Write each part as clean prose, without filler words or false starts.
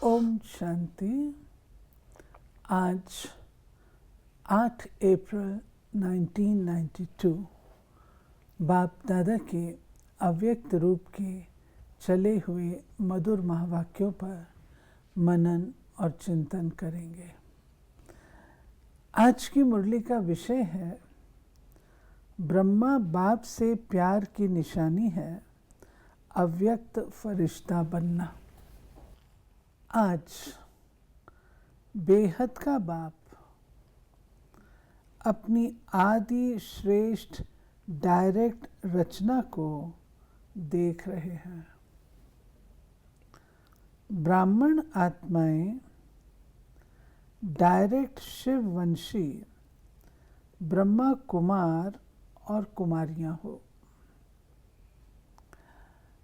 ओम शांति। आज 8 अप्रैल 1992 बाप दादा के अव्यक्त रूप के चले हुए मधुर महावाक्यों पर मनन और चिंतन करेंगे। आज की मुरली का विषय है ब्रह्मा बाप से प्यार की निशानी है अव्यक्त फरिश्ता बनना। आज बेहद का बाप अपनी आदि श्रेष्ठ डायरेक्ट रचना को देख रहे हैं। ब्राह्मण आत्माएं डायरेक्ट शिववंशी ब्रह्मा कुमार और कुमारियां हो।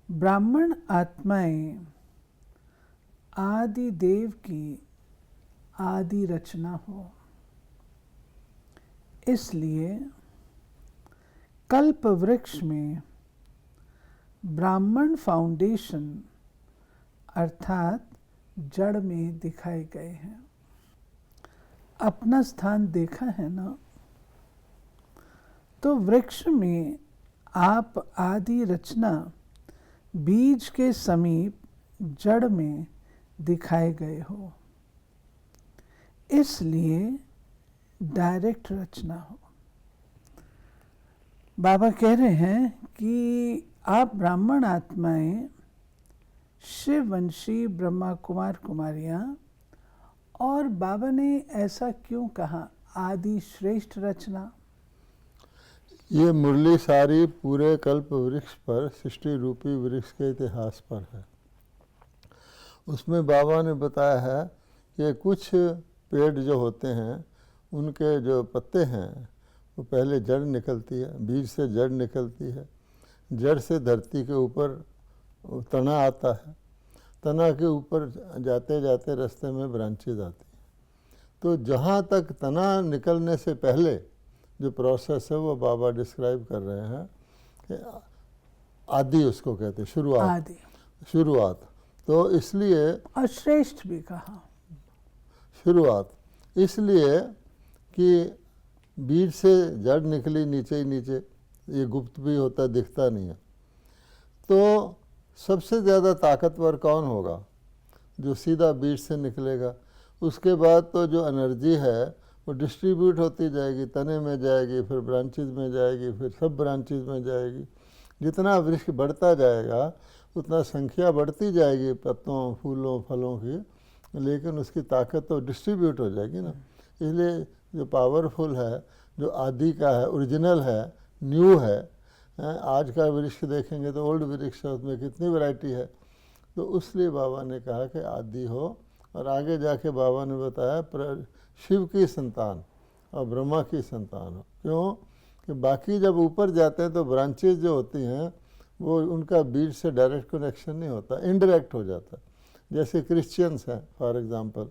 ब्राह्मण आत्माएं आदि देव की आदि रचना हो। इसलिए कल्प वृक्ष में ब्राह्मण फाउंडेशन अर्थात जड़ में दिखाए गए हैं। अपना स्थान देखा है ना? तो वृक्ष में आप आदि रचना बीज के समीप जड़ में दिखाए गए हो, इसलिए डायरेक्ट रचना हो। बाबा कह रहे हैं कि आप ब्राह्मण आत्माएं शिववंशी ब्रह्मा कुमार कुमारियां, और बाबा ने ऐसा क्यों कहा आदि श्रेष्ठ रचना? ये मुरली सारी पूरे कल्प वृक्ष पर, सृष्टि रूपी वृक्ष के इतिहास पर है। उसमें बाबा ने बताया है कि कुछ पेड़ जो होते हैं उनके जो पत्ते हैं वो पहले जड़ निकलती है, बीज से जड़ निकलती है, जड़ से धरती के ऊपर तना आता है, तना के ऊपर जाते जाते रास्ते में ब्रांचेज आती हैं। तो जहाँ तक तना निकलने से पहले जो प्रोसेस है वो बाबा डिस्क्राइब कर रहे हैं कि आदि उसको कहते हैं, शुरुआत। शुरुआत तो इसलिए, और श्रेष्ठ भी कहा शुरुआत इसलिए कि बीज से जड़ निकली नीचे ही नीचे, ये गुप्त भी होता, दिखता नहीं है। तो सबसे ज़्यादा ताकतवर कौन होगा? जो सीधा बीज से निकलेगा। उसके बाद तो जो एनर्जी है वो डिस्ट्रीब्यूट होती जाएगी, तने में जाएगी, फिर ब्रांचेज में जाएगी, फिर सब ब्रांचेज में जाएगी। जितना वृक्ष बढ़ता जाएगा उतना संख्या बढ़ती जाएगी पत्तों, फूलों, फलों की, लेकिन उसकी ताकत तो डिस्ट्रीब्यूट हो जाएगी ना। इसलिए जो पावरफुल है, जो आदि का है, ओरिजिनल है, न्यू है। आज का वृक्ष देखेंगे तो ओल्ड वृक्ष है, उसमें कितनी वैरायटी है। तो उसलिए बाबा ने कहा कि आदि हो। और आगे जाके बाबा ने बताया शिव की संतान और ब्रह्मा की संतान हो। क्यों? कि बाकी जब ऊपर जाते हैं तो ब्रांचेज जो होती हैं वो उनका बीज से डायरेक्ट कनेक्शन नहीं होता, इनडायरेक्ट हो जाता है। जैसे क्रिश्चियंस हैं फॉर एग्ज़ाम्पल,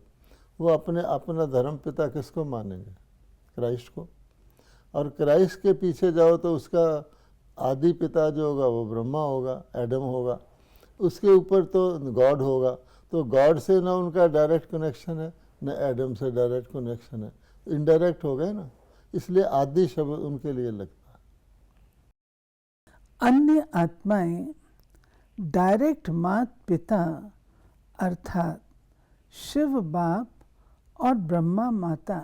वो अपना धर्म पिता किसको मानेंगे? क्राइस्ट को। और क्राइस्ट के पीछे जाओ तो उसका आदि पिता जो होगा वो ब्रह्मा होगा, एडम होगा। उसके ऊपर तो गॉड होगा। तो गॉड से ना उनका डायरेक्ट कनेक्शन है, न एडम से डायरेक्ट कनेक्शन है, इनडायरेक्ट हो गए ना। इसलिए आदि शब्द उनके लिए लगता है। अन्य आत्माएं डायरेक्ट मात पिता अर्थात शिव बाप और ब्रह्मा माता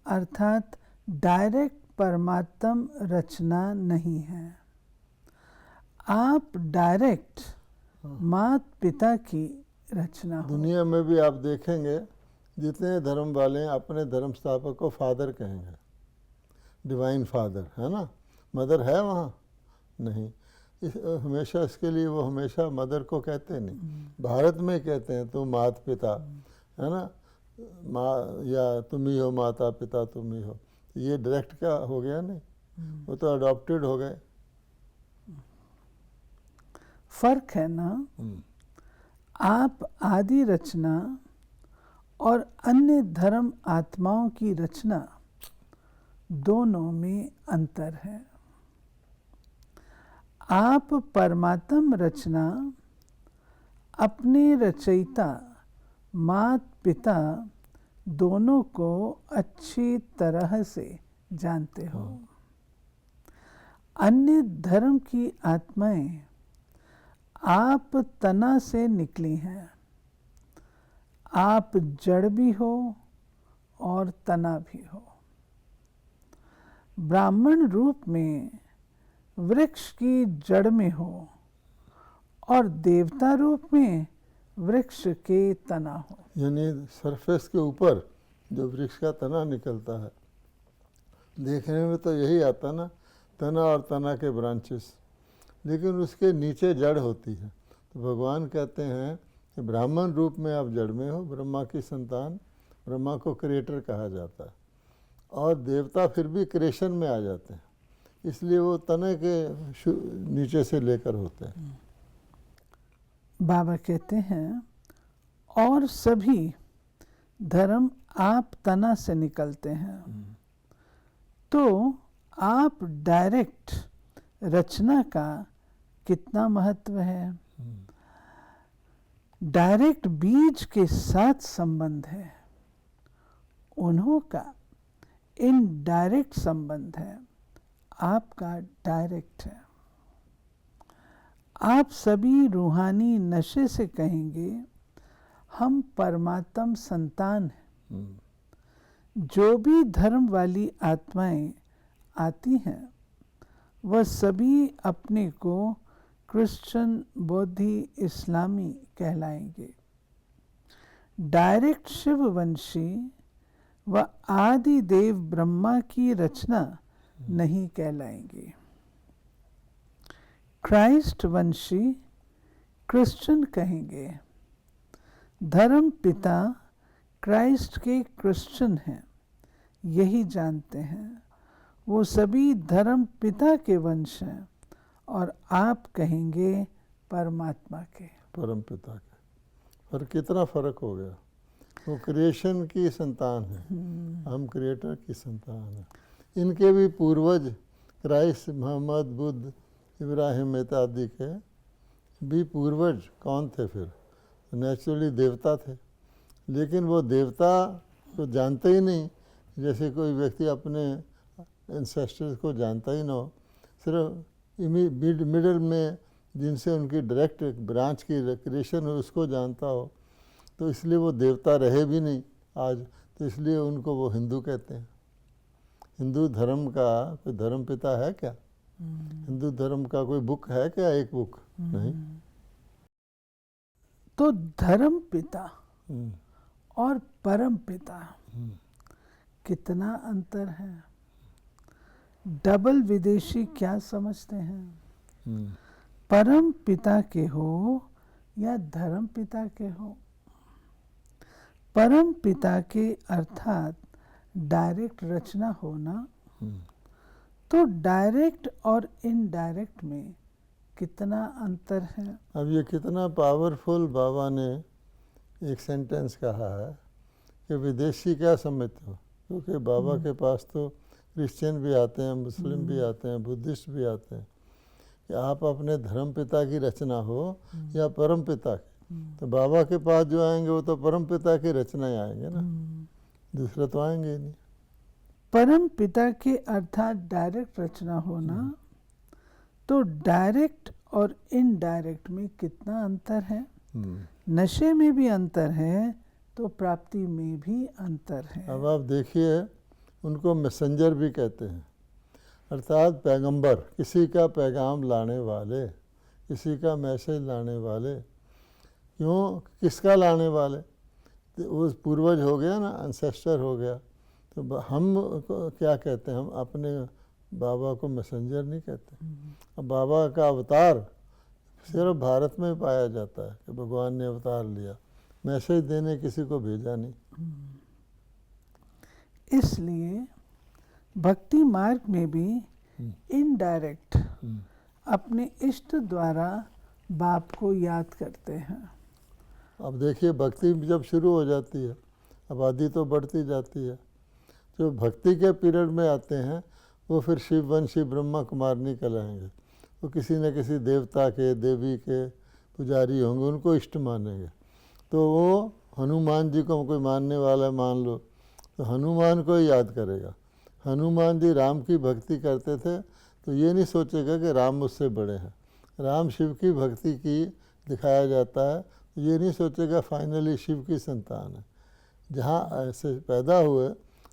अर्थात डायरेक्ट परमात्म रचना नहीं है। आप डायरेक्ट मात पिता की रचना हो। दुनिया में भी आप देखेंगे जितने धर्म वाले हैं अपने धर्म स्थापक को फादर कहेंगे, डिवाइन फादर, है ना। मदर है वहाँ नहीं। हमेशा इसके लिए वो हमेशा मदर को कहते नहीं, भारत में कहते हैं तो माता पिता, है ना, माँ या तुम ही हो, माता पिता तुम ही हो। ये डायरेक्ट का हो गया नहीं, वो तो अडॉप्टेड हो गए। फर्क है ना। आप आदि रचना और अन्य धर्म आत्माओं की रचना, दोनों में अंतर है। आप परमात्म रचना अपने रचयिता माता पिता दोनों को अच्छी तरह से जानते हो। अन्य धर्म की आत्माएं आप तना से निकली हैं। आप जड़ भी हो और तना भी हो। ब्राह्मण रूप में वृक्ष की जड़ में हो और देवता रूप में वृक्ष के तना हो। यानी सरफेस के ऊपर जो वृक्ष का तना निकलता है, देखने में तो यही आता ना, तना और तना के ब्रांचेस, लेकिन उसके नीचे जड़ होती है। तो भगवान कहते हैं कि ब्राह्मण रूप में आप जड़ में हो, ब्रह्मा की संतान, ब्रह्मा को क्रिएटर कहा जाता है, और देवता फिर भी क्रिएशन में आ जाते हैं, इसलिए वो तने के नीचे से लेकर होते हैं। बाबा कहते हैं और सभी धर्म आप तना से निकलते हैं, तो आप डायरेक्ट रचना का कितना महत्व है। डायरेक्ट बीज के साथ संबंध है, उन्हों का इनडायरेक्ट संबंध है, आपका डायरेक्ट है। आप सभी रूहानी नशे से कहेंगे हम परमात्म संतान हैं। जो भी धर्म वाली आत्माएं आती हैं वह सभी अपने को क्रिश्चियन, बौद्धि, इस्लामी कहलाएंगे। डायरेक्ट शिववंशी व आदि देव ब्रह्मा की रचना नहीं कहलाएंगे। क्राइस्ट वंशी क्रिश्चियन कहेंगे। धर्म पिता क्राइस्ट के क्रिश्चियन हैं, यही जानते हैं। वो सभी धर्म पिता के वंश हैं और आप कहेंगे परमात्मा के, परम पिता के। पर कितना फर्क हो गया, वो क्रिएशन की संतान है, हम क्रिएटर की संतान है। इनके भी पूर्वज क्राइस्ट, मोहम्मद, बुद्ध, इब्राहिम इत्यादि के भी पूर्वज कौन थे फिर? नेचुरली देवता थे, लेकिन वो देवता को जानते ही नहीं, जैसे कोई व्यक्ति अपने एंसेस्टर्स को जानता ही ना हो, सिर्फ मिडल में जिनसे उनकी डायरेक्ट ब्रांच की क्रिएशन हो उसको जानता हो, तो इसलिए वो देवता रहे भी नहीं आज, तो इसलिए उनको वो हिंदू कहते हैं। हिंदू धर्म का कोई धर्म पिता है क्या? हिंदू धर्म का कोई बुक है क्या? एक बुक नहीं। तो धर्म पिता और परम पिता कितना अंतर है। डबल विदेशी क्या समझते हैं? परम पिता के हो या धर्म पिता के हो। परम पिता के अर्थात डायरेक्ट रचना होना, तो डायरेक्ट और इनडायरेक्ट में कितना अंतर है। अब ये कितना पावरफुल बाबा ने एक सेंटेंस कहा है कि विदेशी क्या समझते हो, क्योंकि बाबा के पास तो क्रिश्चियन भी आते हैं, मुस्लिम भी आते हैं, बुद्धिस्ट भी आते हैं, कि आप अपने धर्म पिता की रचना हो या परम पिता की। तो बाबा के पास जो आएंगे वो तो परम पिता की रचना ही आएंगे ना, दूसरा तो आएंगे ही नहीं। परम पिता के अर्थात डायरेक्ट रचना होना, तो डायरेक्ट और इनडायरेक्ट में कितना अंतर है। नशे में भी अंतर है तो प्राप्ति में भी अंतर है। अब आप देखिए, उनको मैसेंजर भी कहते हैं, अर्थात पैगंबर, किसी का पैगाम लाने वाले, किसी का मैसेज लाने वाले। क्यों? किसका लाने वाले? तो वो पूर्वज हो गया ना, एंसेस्टर हो गया। तो हम क्या कहते हैं? हम अपने बाबा को मैसेंजर नहीं कहते। अब बाबा का अवतार सिर्फ भारत में पाया जाता है कि भगवान ने अवतार लिया, मैसेज देने किसी को भेजा नहीं। इसलिए भक्ति मार्ग में भी इनडायरेक्ट अपने इष्ट द्वारा बाप को याद करते हैं। अब देखिए, भक्ति जब शुरू हो जाती है, आबादी तो बढ़ती जाती है। जो भक्ति के पीरियड में आते हैं वो फिर शिववंशी ब्रह्मा कुमार नहीं कहलाएंगे, वो किसी न किसी देवता के, देवी के पुजारी होंगे, उनको इष्ट मानेंगे। तो वो हनुमान जी को कोई मानने वाला मान लो तो हनुमान को ही याद करेगा। हनुमान जी राम की भक्ति करते थे तो ये नहीं सोचेगा कि राम मुझसे बड़े हैं। राम शिव की भक्ति की दिखाया जाता है तो ये नहीं सोचेगा फाइनली शिव की संतान है। जहाँ ऐसे पैदा हुए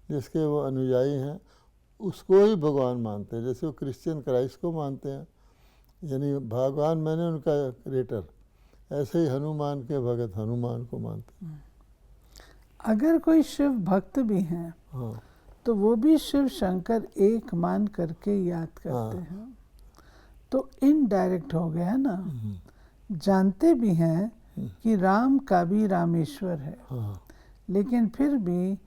जिसके वो अनुयायी हैं उसको ही भगवान मानते हैं। जैसे वो क्रिश्चियन क्राइस्ट को मानते हैं, यानी भगवान मैंने उनका क्रिएटर, ऐसे ही हनुमान के भगत हनुमान को मानते हैं। अगर कोई शिव भक्त भी हैं हाँ तो वो भी शिव शंकर एक मान करके याद करते हैं, तो इनडायरेक्ट हो गया ना। जानते भी हैं कि राम का भी रामेश्वर है, लेकिन फिर भी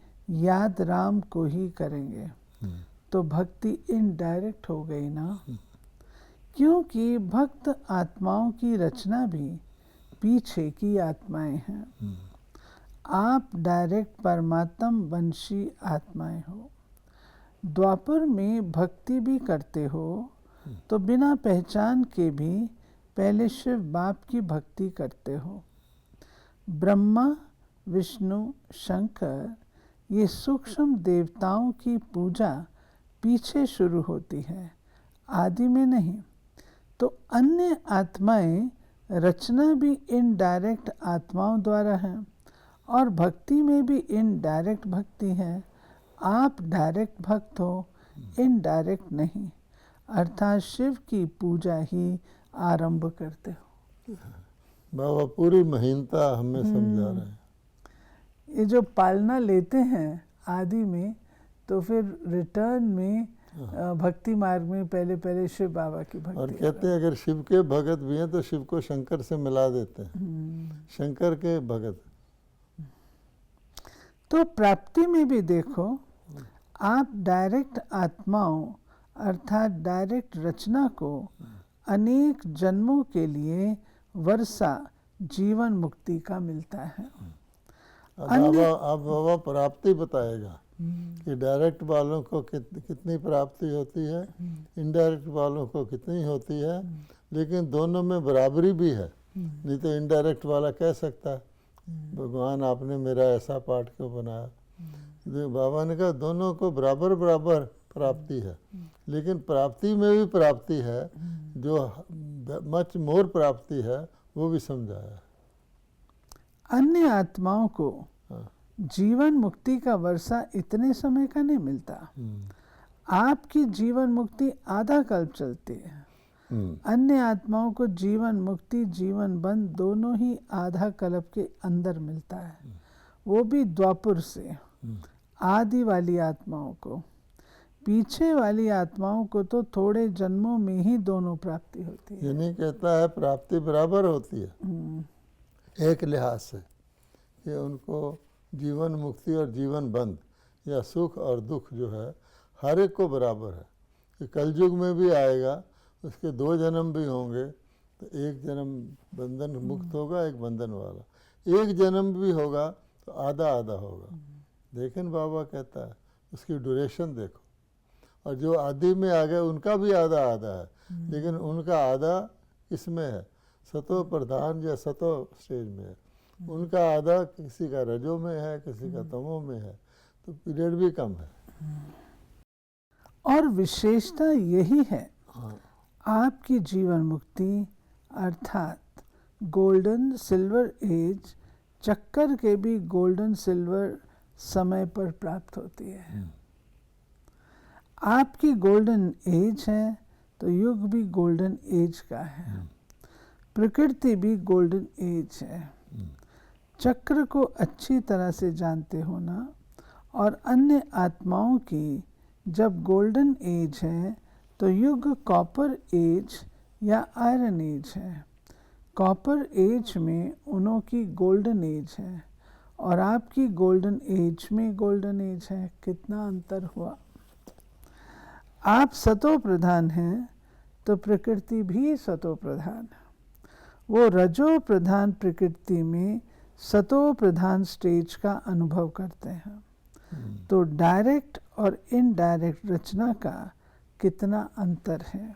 याद राम को ही करेंगे, तो भक्ति इनडायरेक्ट हो गई ना। क्योंकि भक्त आत्माओं की रचना भी पीछे की आत्माएं हैं। आप डायरेक्ट परमात्म वंशी आत्माएं हो। द्वापर में भक्ति भी करते हो तो बिना पहचान के भी पहले शिव बाप की भक्ति करते हो। ब्रह्मा, विष्णु, शंकर ये सूक्ष्म देवताओं की पूजा पीछे शुरू होती है, आदि में नहीं। तो अन्य आत्माएं रचना भी इनडायरेक्ट आत्माओं द्वारा है और भक्ति में भी इनडायरेक्ट भक्ति है। आप डायरेक्ट भक्त हो, इनडायरेक्ट नहीं, अर्थात शिव की पूजा ही आरंभ करते हो। बाबा पूरी महीनता हमें समझा रहे हैं। ये जो पालना लेते हैं आदि में, तो फिर रिटर्न में भक्ति मार्ग में पहले पहले शिव बाबा की भक्ति। और कहते हैं अगर शिव के भगत भी हैं तो शिव को शंकर से मिला देते हैं, शंकर के भगत। तो प्राप्ति में भी देखो, आप डायरेक्ट आत्माओं अर्थात डायरेक्ट रचना को अनेक जन्मों के लिए वर्षा जीवन मुक्ति का मिलता है। अब बाबा प्राप्ति बताएगा कि डायरेक्ट वालों को कितनी प्राप्ति होती है, इनडायरेक्ट वालों को कितनी होती है, लेकिन दोनों में बराबरी भी है। नहीं तो इनडायरेक्ट वाला कह सकता है भगवान आपने मेरा ऐसा पाठ क्यों बनाया। बाबा ने कहा दोनों को बराबर बराबर प्राप्ति है, लेकिन प्राप्ति में भी प्राप्ति है, जो मच मोर प्राप्ति है वो भी समझाया। अन्य आत्माओं को जीवन मुक्ति का वर्षा इतने समय का नहीं मिलता। आपकी जीवन मुक्ति आधा कल्प चलती है। अन्य आत्माओं को जीवन मुक्ति जीवन बंध दोनों ही आधा कल्प के अंदर मिलता है, वो भी द्वापुर से। आदि वाली आत्माओं को, पीछे वाली आत्माओं को तो थोड़े जन्मों में ही दोनों प्राप्ति होती है। ये नहीं कहता है प्राप्ति बराबर होती है एक लिहाज से कि उनको जीवन मुक्ति और जीवन बंध या सुख और दुख जो है हर एक को बराबर है। कि कलयुग में भी आएगा, उसके 2 जन्म भी होंगे, तो एक जन्म बंधन मुक्त होगा, एक बंधन वाला। एक जन्म भी होगा तो आधा आधा होगा। लेकिन बाबा कहता है उसकी ड्यूरेशन देखो, और जो आदि में आ गए उनका भी आधा आधा है, लेकिन उनका आधा किस में है, सतो प्रधान या सतो स्टेज में है। उनका आधा किसी का रजो में है, किसी का तमो में है, तो पीरियड भी कम है। और विशेषता यही है आपकी जीवन मुक्ति अर्थात गोल्डन सिल्वर एज चक्कर के भी गोल्डन सिल्वर समय पर प्राप्त होती है। आपकी गोल्डन एज है तो युग भी गोल्डन एज का है, प्रकृति भी गोल्डन एज है। चक्र को अच्छी तरह से जानते हो ना। और अन्य आत्माओं की जब गोल्डन एज है तो युग कॉपर एज या आयरन एज है। कॉपर एज में उन्हों की गोल्डन एज है और आपकी गोल्डन एज में गोल्डन एज है। कितना अंतर हुआ। आप सतो प्रधान हैं तो प्रकृति भी सतो प्रधान है। वो रजो प्रधान प्रकृति में सतो प्रधान स्टेज का अनुभव करते हैं। तो डायरेक्ट और इनडायरेक्ट रचना का कितना अंतर है।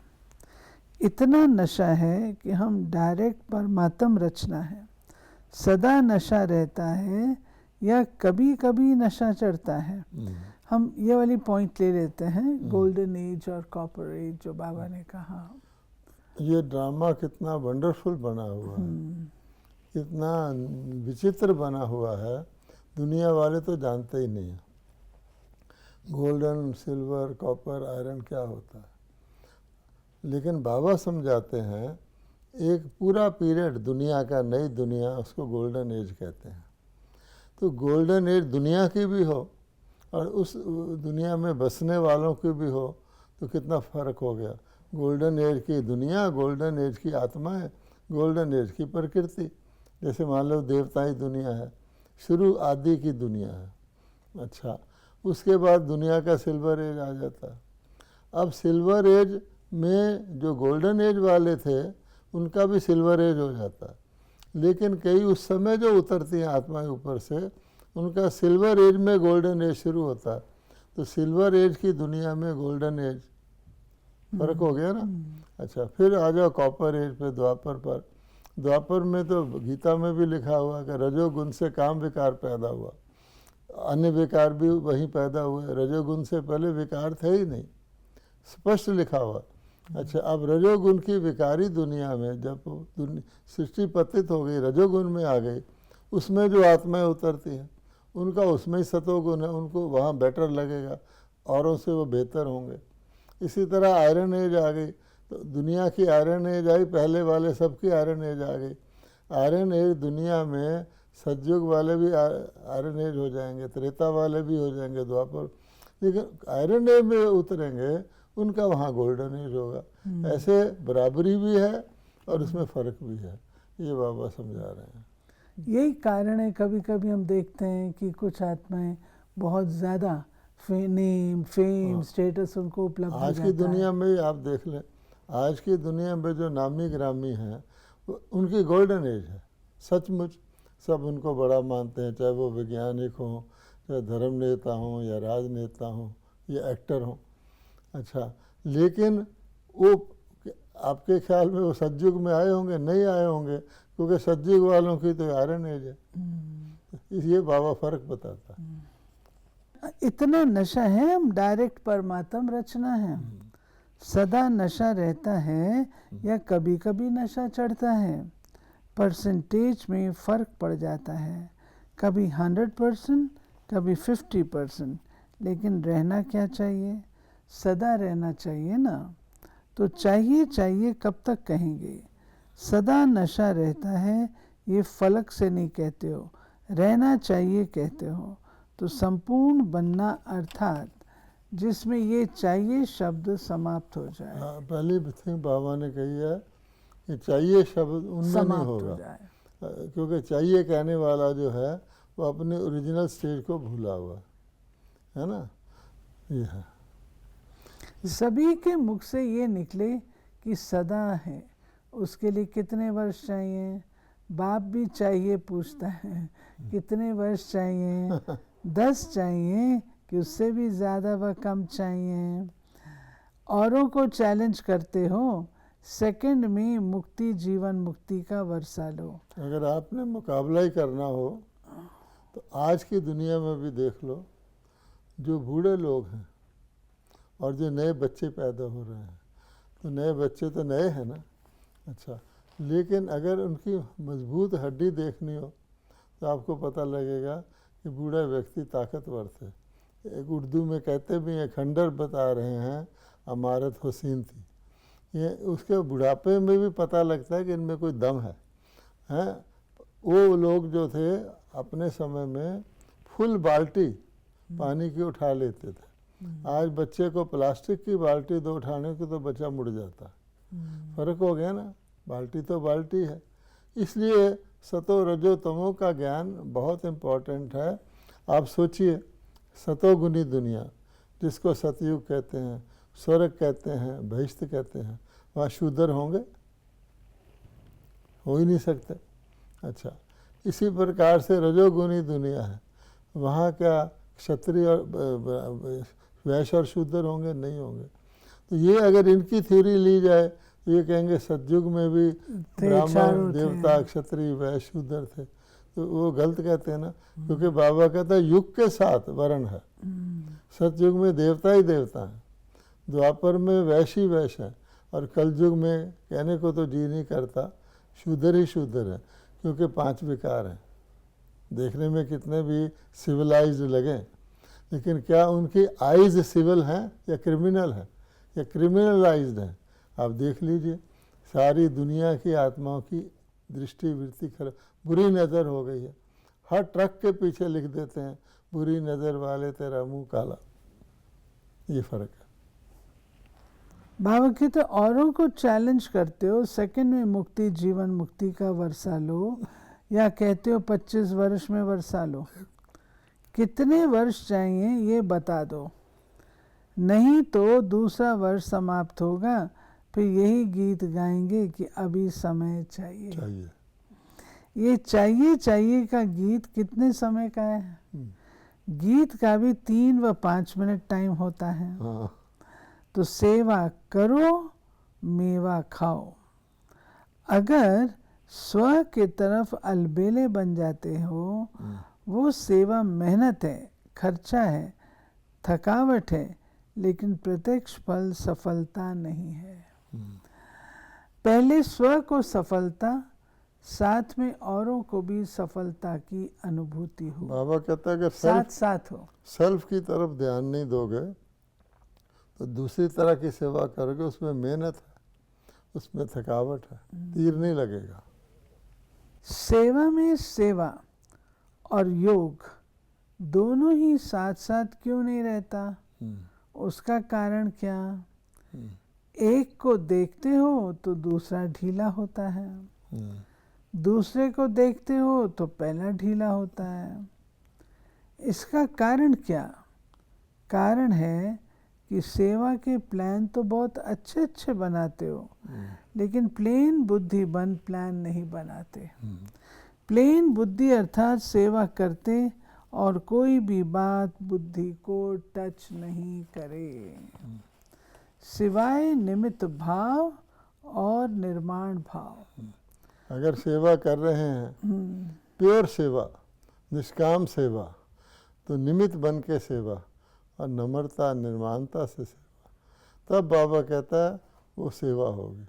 इतना नशा है कि हम डायरेक्ट परमात्म रचना है, सदा नशा रहता है या कभी कभी नशा चढ़ता है। हम ये वाली पॉइंट ले लेते हैं, गोल्डन एज और कॉपर एज जो बाबा ने कहा। ये ड्रामा कितना वंडरफुल बना हुआ है, कितना विचित्र बना हुआ है, दुनिया वाले तो जानते ही नहीं है गोल्डन, सिल्वर, कॉपर, आयरन क्या होता है। लेकिन बाबा समझाते हैं एक पूरा पीरियड दुनिया का, नई दुनिया, उसको गोल्डन एज कहते हैं। तो गोल्डन एज दुनिया की भी हो और उस दुनिया में बसने वालों की भी हो तो कितना फ़र्क हो गया। गोल्डन एज की दुनिया, गोल्डन एज की आत्माएं, गोल्डन एज की प्रकृति। जैसे मान लो देवताई दुनिया है, शुरू आदि की दुनिया है। अच्छा, उसके बाद दुनिया का सिल्वर एज आ जाता है। अब सिल्वर एज में जो गोल्डन एज वाले थे उनका भी सिल्वर एज हो जाता है। लेकिन कई उस समय जो उतरती हैं आत्माएं ऊपर से, उनका सिल्वर एज में गोल्डन एज शुरू होता है। तो सिल्वर एज की दुनिया में गोल्डन एज, फर्क हो गया ना। अच्छा, फिर आ जाओ कॉपर एज पे, द्वापर पर। द्वापर में तो गीता में भी लिखा हुआ कि रजोगुण से काम विकार पैदा हुआ, अन्य विकार भी वहीं पैदा हुए। रजोगुण से पहले विकार थे ही नहीं, स्पष्ट लिखा हुआ। अच्छा, अब रजोगुण की विकारी दुनिया में जब सृष्टि पतित हो गई, रजोगुण में आ गई, उसमें जो आत्माएं उतरती हैं उनका उसमें ही सतोगुण है, उनको वहाँ बेटर लगेगा, औरों से वो बेहतर होंगे। इसी तरह आयरन एज आ गई, तो दुनिया की आयरन एज आई, पहले वाले सबकी आयरन एज आ गई। आयरन एज दुनिया में सतयुग वाले भी आयरन एज हो जाएंगे, त्रेता वाले भी हो जाएंगे, द्वापर। लेकिन आयरन एज में उतरेंगे उनका वहाँ गोल्डन एज होगा। ऐसे बराबरी भी है और उसमें फ़र्क भी है, ये बाबा समझा रहे हैं। यही कारण है कभी कभी हम देखते हैं कि कुछ आत्माएं बहुत ज़्यादा नेम, फेम, स्टेटस उनको उपलब्ध हो आज जाता की है। दुनिया में आप देख लें, आज की दुनिया में जो नामी ग्रामी हैं उनकी गोल्डन एज है। सचमुच सब उनको बड़ा मानते हैं, चाहे वो वैज्ञानिक हों, चाहे धर्म नेता हों, या राजनेता हों, या एक्टर हों। अच्छा, लेकिन वो आपके ख्याल में वो सतयुग में आए होंगे? नहीं आए होंगे, क्योंकि सतयुग वालों की तो आयरन एज है। ये बाबा फर्क बताता है। इतना नशा है, हम डायरेक्ट परमात्म रचना है। सदा नशा रहता है या कभी कभी नशा चढ़ता है, परसेंटेज में फ़र्क पड़ जाता है, कभी 100%, कभी 50%। लेकिन रहना क्या चाहिए? सदा रहना चाहिए ना। तो चाहिए चाहिए कब तक कहेंगे? सदा नशा रहता है, ये फलक से नहीं कहते हो, रहना चाहिए कहते हो। तो संपूर्ण बनना अर्थात जिसमें ये चाहिए शब्द समाप्त हो जाए। हाँ, पहली थिंग बाबा ने कही है कि चाहिए शब्द उनमें नहीं होगा, क्योंकि चाहिए कहने वाला जो है वो अपने ओरिजिनल स्टेज को भूला हुआ है ना। ये है, सभी के मुख से ये निकले कि सदा है, उसके लिए कितने वर्ष चाहिए? बाप भी चाहिए पूछता है, कितने वर्ष चाहिए? 10 चाहिए कि उससे भी ज़्यादा व कम चाहिए? औरों को चैलेंज करते हो, सेकंड में मुक्ति, जीवन मुक्ति का वर्षा लो। अगर आपने मुकाबला ही करना हो तो आज की दुनिया में भी देख लो, जो बूढ़े लोग हैं और जो नए बच्चे पैदा हो रहे हैं, तो नए बच्चे तो नए हैं ना। अच्छा, लेकिन अगर उनकी मजबूत हड्डी देखनी हो तो आपको पता लगेगा कि बूढ़ा व्यक्ति ताकतवर थे। एक उर्दू में कहते भी हैं, खंडर बता रहे हैं अमारत हसीन थी। ये उसके बुढ़ापे में भी पता लगता है कि इनमें कोई दम है, हैं? वो लोग जो थे अपने समय में फुल बाल्टी पानी की उठा लेते थे। आज बच्चे को प्लास्टिक की बाल्टी दो उठाने को तो बच्चा मुड़ जाता है। फर्क हो गया ना, बाल्टी तो बाल्टी है। इसलिए सतो रजो तमो का ज्ञान बहुत इम्पोर्टेंट है। आप सोचिए, सतोगुनी दुनिया जिसको सतयुग कहते हैं, स्वर्ग कहते हैं, बहिष्ठ कहते हैं, वहाँ शूद्र होंगे? हो ही नहीं सकते। अच्छा, इसी प्रकार से रजोगुनी दुनिया है, वहाँ क्या क्षत्रिय और वैश्य और शूद्र होंगे? नहीं होंगे। तो ये अगर इनकी थ्योरी ली जाए तो ये कहेंगे सतयुग में भी ब्राह्मण, देवता, क्षत्रिय, वैश्य, शूद्र थे। तो वो गलत कहते हैं ना, क्योंकि बाबा कहता है युग के साथ वर्ण है। सतयुग में देवता ही देवता है, द्वापर में वैश्य ही वैश्य है, और कलयुग में कहने को तो जी नहीं करता, शूद्र ही शूद्र है, क्योंकि 5 विकार हैं। देखने में कितने भी सिविलाइज्ड लगे, लेकिन क्या उनकी आइज सिविल हैं या क्रिमिनल है या क्रिमिनलाइज्ड हैं? आप देख लीजिए, सारी दुनिया की आत्माओं की दृष्टि वृत्ति खराब, बुरी नज़र हो गई है। हर ट्रक के पीछे लिख देते हैं, बुरी नज़र वाले तेरा मुंह काला। ये फर्क है। बाबा कहते औरों को चैलेंज करते हो, सेकंड में मुक्ति जीवन मुक्ति का वर्षा लो, या कहते हो 25 वर्ष में वर्षा लो। कितने वर्ष चाहिए ये बता दो, नहीं तो दूसरा वर्ष समाप्त होगा, फिर यही गीत गाएंगे कि अभी समय चाहिए। ये चाहिए का गीत कितने समय का है? गीत का भी 3 व 5 मिनट टाइम होता है। हाँ। तो सेवा करो, मेवा खाओ। अगर स्व के तरफ अलबेले बन जाते हो, वो सेवा मेहनत है, खर्चा है, थकावट है, लेकिन प्रत्यक्ष फल सफलता नहीं है। पहले स्व को सफलता, साथ में औरों को भी सफलता की अनुभूति हो। बाबा कहता है अगर साथ साथ हो। सेल्फ की तरफ ध्यान नहीं दोगे तो दूसरी तरह की सेवा करोगे, उसमें मेहनत है, उसमें थकावट है, तीर नहीं लगेगा। सेवा में सेवा और योग दोनों ही साथ साथ क्यों नहीं रहता? उसका कारण क्या? एक को देखते हो तो दूसरा ढीला होता है, दूसरे को देखते हो तो पहला ढीला होता है। इसका कारण क्या? कारण है कि सेवा के प्लान तो बहुत अच्छे अच्छे बनाते हो, लेकिन प्लेन बुद्धि बन प्लान नहीं बनाते। प्लेन बुद्धि अर्थात सेवा करते और कोई भी बात बुद्धि को टच नहीं करे, सिवाय निमित्त भाव और निर्माण भाव। अगर सेवा कर रहे हैं, प्योर सेवा, निष्काम सेवा, तो निमित्त बन के सेवा और नम्रता निर्माणता से सेवा, तब बाबा कहता है वो सेवा होगी।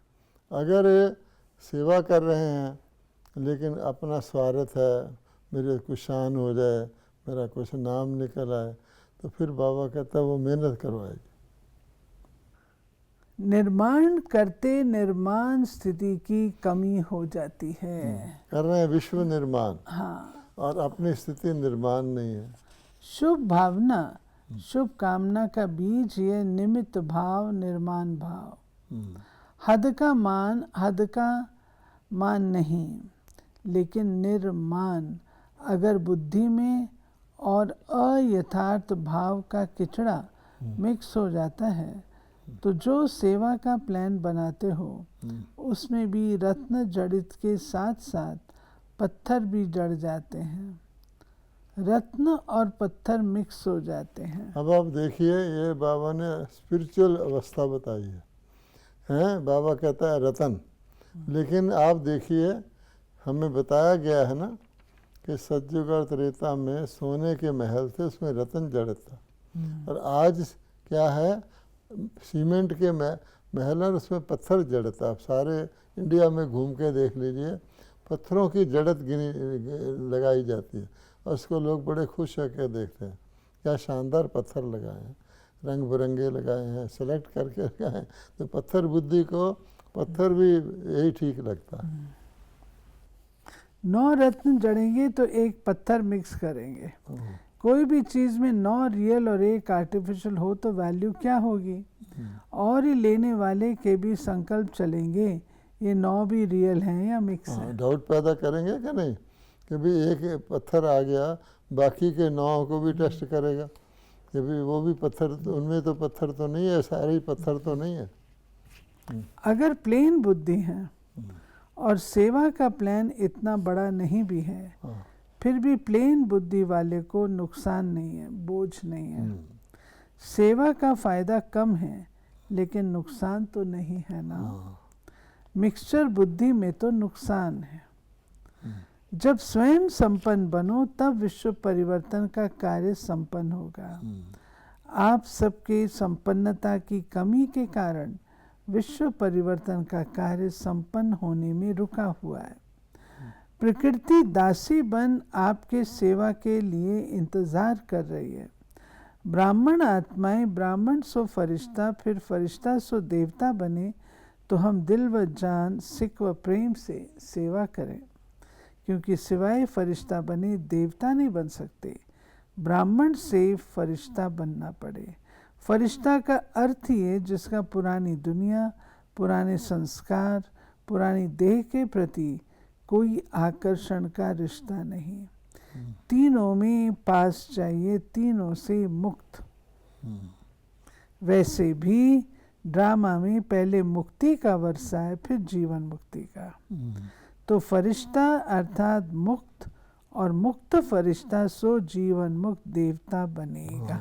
अगर सेवा कर रहे हैं लेकिन अपना स्वार्थ है, मेरे कुछ शान हो जाए, मेरा कुछ नाम निकल आए, तो फिर बाबा कहता है वो मेहनत करवाएगी। निर्माण करते निर्माण स्थिति की कमी हो जाती है। कर रहे हैं विश्व निर्माण, हाँ, और अपनी स्थिति निर्माण नहीं है। शुभ भावना, शुभ कामना का बीज ये निमित्त भाव, निर्माण भाव। हद का मान नहीं, लेकिन निर्माण अगर बुद्धि में और अयथार्थ भाव का किचड़ा मिक्स हो जाता है, तो जो सेवा का प्लान बनाते हो उसमें भी रत्न जड़ित के साथ साथ पत्थर भी जड़ जाते हैं, रत्न और पत्थर मिक्स हो जाते हैं। अब आप देखिए, ये बाबा ने स्पिरिचुअल अवस्था बताई है, बाबा कहता है रतन, लेकिन आप देखिए हमें बताया गया है ना कि सतयुग और त्रेता में सोने के महल थे, उसमें रतन जड़ित था, और आज क्या है, सीमेंट के महल और उसमें पत्थर जड़ता। आप सारे इंडिया में घूम के देख लीजिए, पत्थरों की जड़त लगाई जाती है, और उसको लोग बड़े खुश होकर देखते हैं। क्या शानदार पत्थर लगाए हैं, रंग बिरंगे लगाए हैं, सेलेक्ट करके लगाए हैं, तो पत्थर बुद्धि को पत्थर भी यही ठीक लगता है। 9 रत्न जड़ेंगे तो एक पत्थर मिक्स करेंगे। कोई भी चीज़ में 9 रियल और 1 आर्टिफिशियल हो तो वैल्यू क्या होगी? और ही लेने वाले के भी संकल्प चलेंगे, ये 9 भी रियल हैं या मिक्स हैं। डाउट पैदा करेंगे कि नहीं कि भी एक पत्थर आ गया, बाकी के 9 को भी टेस्ट करेगा कि भी वो भी पत्थर, उनमें तो पत्थर तो नहीं है, सारे ही पत्थर तो नहीं है। अगर प्लेन बुद्धि है और सेवा का प्लान इतना बड़ा नहीं भी है, फिर भी प्लेन बुद्धि वाले को नुकसान नहीं है, बोझ नहीं है। सेवा का फायदा कम है, लेकिन नुकसान तो नहीं है ना। मिक्सचर बुद्धि में तो नुकसान है। जब स्वयं संपन्न बनो तब विश्व परिवर्तन का कार्य संपन्न होगा। आप सबके संपन्नता की कमी के कारण विश्व परिवर्तन का कार्य संपन्न होने में रुका हुआ है। प्रकृति दासी बन आपके सेवा के लिए इंतजार कर रही है। ब्राह्मण आत्माएं ब्राह्मण सो फरिश्ता, फिर फरिश्ता सो देवता बने तो हम दिल व जान सिक व प्रेम से सेवा करें, क्योंकि सिवाय फरिश्ता बने देवता नहीं बन सकते। ब्राह्मण से फरिश्ता बनना पड़े। फरिश्ता का अर्थ ही है जिसका पुरानी दुनिया, पुराने संस्कार, पुरानी देह के प्रति कोई आकर्षण का रिश्ता नहीं। तीनों में पास चाहिए, तीनों से मुक्त। वैसे भी ड्रामा में पहले मुक्ति का वर्षा है, फिर जीवन मुक्ति का। तो फरिश्ता अर्थात मुक्त, और मुक्त फरिश्ता सो जीवन मुक्त देवता बनेगा।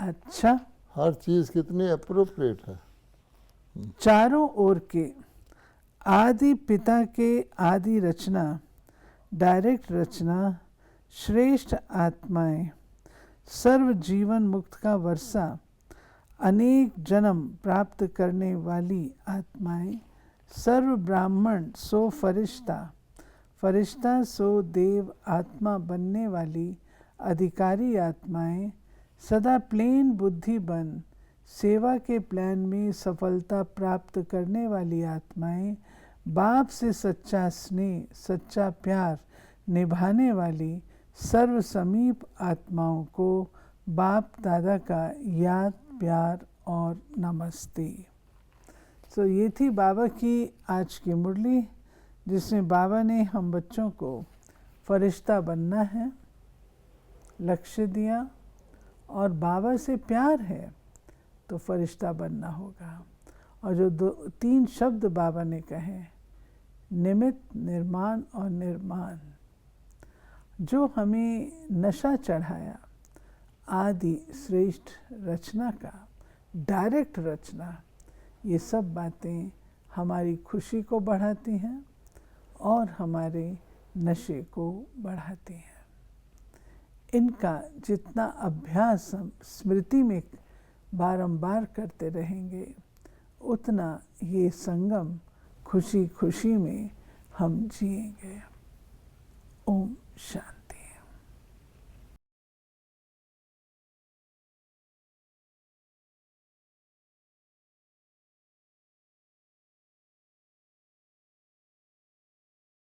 अच्छा, हर चीज कितनी अप्रोप्रिएट है। चारों ओर के आदि पिता के आदि रचना, डायरेक्ट रचना, श्रेष्ठ आत्माएं, सर्व जीवन मुक्त का वर्षा, अनेक जन्म प्राप्त करने वाली आत्माएं, सर्व ब्राह्मण सो फरिश्ता, फरिश्ता सो देव आत्मा बनने वाली अधिकारी आत्माएं, सदा प्लेन बुद्धि बन सेवा के प्लान में सफलता प्राप्त करने वाली आत्माएं, बाप से सच्चा स्नेह, सच्चा प्यार निभाने वाली सर्व समीप आत्माओं को बाप दादा का याद, प्यार और नमस्ते। तो ये थी बाबा की आज की मुरली, जिसमें बाबा ने हम बच्चों को फरिश्ता बनना है लक्ष्य दिया, और बाबा से प्यार है तो फरिश्ता बनना होगा। और जो तीन शब्द बाबा ने कहे, निमित्त, निर्माण और निर्माण, जो हमें नशा चढ़ाया आदि श्रेष्ठ रचना का, डायरेक्ट रचना, ये सब बातें हमारी खुशी को बढ़ाती हैं और हमारे नशे को बढ़ाती हैं। इनका जितना अभ्यास हम स्मृति में बारंबार करते रहेंगे, उतना ये संगम खुशी खुशी में हम जिएंगे। ओम शांति।